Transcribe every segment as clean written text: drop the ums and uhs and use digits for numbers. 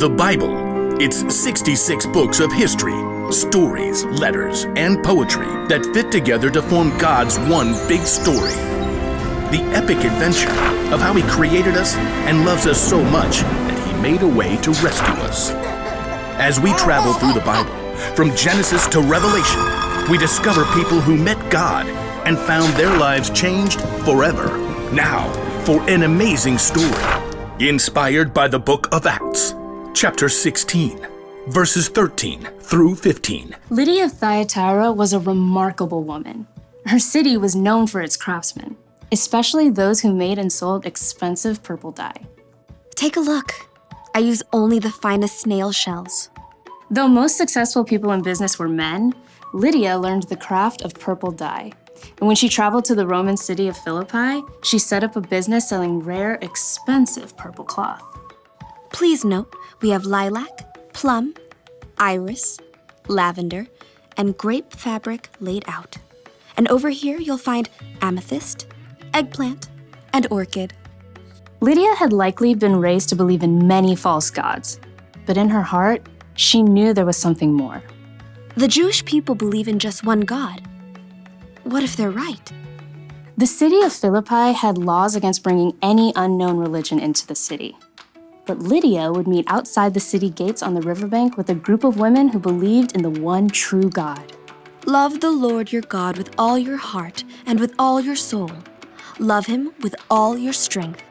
The Bible. It's 66 books of history, stories, letters, and poetry that fit together to form God's one big story. The epic adventure of how He created us and loves us so much that He made a way to rescue us. As we travel through the Bible, from Genesis to Revelation, we discover people who met God and found their lives changed forever. Now, for an amazing story, inspired by the book of Acts, chapter 16, verses 13 through 15. Lydia of Thiatara was a remarkable woman. Her city was known for its craftsmen, especially those who made and sold expensive purple dye. Take a look. I use only the finest snail shells. Though most successful people in business were men, Lydia learned the craft of purple dye. And when she traveled to the Roman city of Philippi, she set up a business selling rare, expensive purple cloth. Please note, we have lilac, plum, iris, lavender, and grape fabric laid out. And over here you'll find amethyst, eggplant, and orchid. Lydia had likely been raised to believe in many false gods, but in her heart, she knew there was something more. The Jewish people believe in just one God. What if they're right? The city of Philippi had laws against bringing any unknown religion into the city. But Lydia would meet outside the city gates on the riverbank with a group of women who believed in the one true God. Love the Lord your God with all your heart and with all your soul. Love Him with all your strength.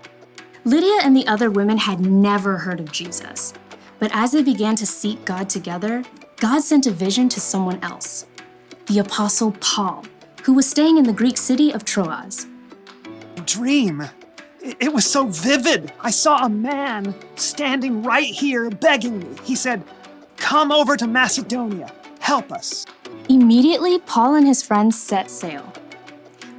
Lydia and the other women had never heard of Jesus. But as they began to seek God together, God sent a vision to someone else, the Apostle Paul, who was staying in the Greek city of Troas. Dream. It was so vivid. I saw a man standing right here begging me. He said, "Come over to Macedonia. Help us." Immediately, Paul and his friends set sail.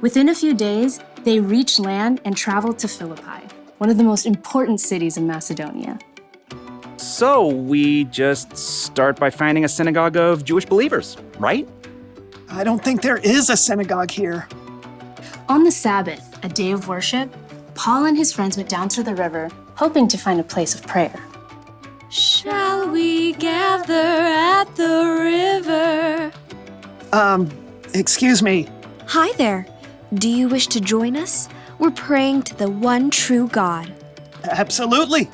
Within a few days, they reached land and traveled to Philippi, one of the most important cities in Macedonia. So we just start by finding a synagogue of Jewish believers, right? I don't think there is a synagogue here. On the Sabbath, a day of worship, Paul and his friends went down to the river, hoping to find a place of prayer. Shall we gather at the river? Excuse me. Hi there. Do you wish to join us? We're praying to the one true God. Absolutely.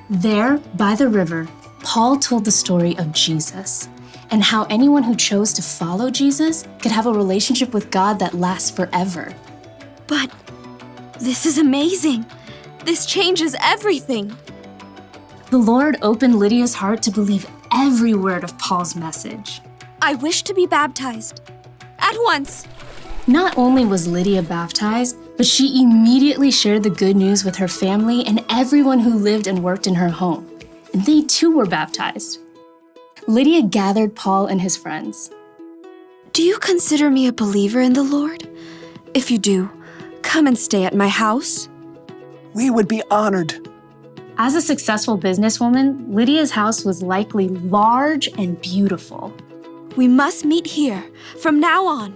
There, by the river, Paul told the story of Jesus and how anyone who chose to follow Jesus could have a relationship with God that lasts forever. But this is amazing. This changes everything. The Lord opened Lydia's heart to believe every word of Paul's message. I wish to be baptized. At once. Not only was Lydia baptized, but she immediately shared the good news with her family and everyone who lived and worked in her home. And they too were baptized. Lydia gathered Paul and his friends. Do you consider me a believer in the Lord? If you do, come and stay at my house. We would be honored. As a successful businesswoman, Lydia's house was likely large and beautiful. We must meet here from now on.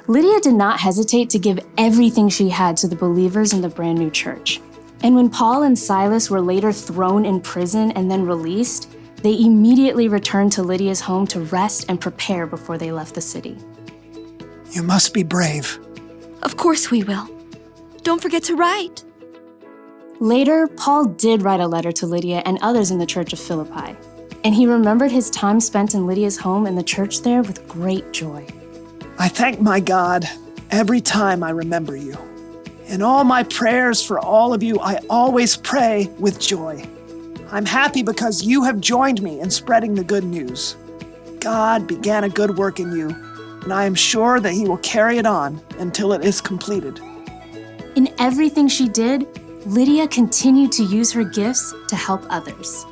Lydia did not hesitate to give everything she had to the believers in the brand new church. And when Paul and Silas were later thrown in prison and then released, they immediately returned to Lydia's home to rest and prepare before they left the city. You must be brave. Of course we will. Don't forget to write. Later, Paul did write a letter to Lydia and others in the church of Philippi, and he remembered his time spent in Lydia's home and the church there with great joy. I thank my God every time I remember you. In all my prayers for all of you, I always pray with joy. I'm happy because you have joined me in spreading the good news. God began a good work in you, and I am sure that He will carry it on until it is completed. In everything she did, Lydia continued to use her gifts to help others.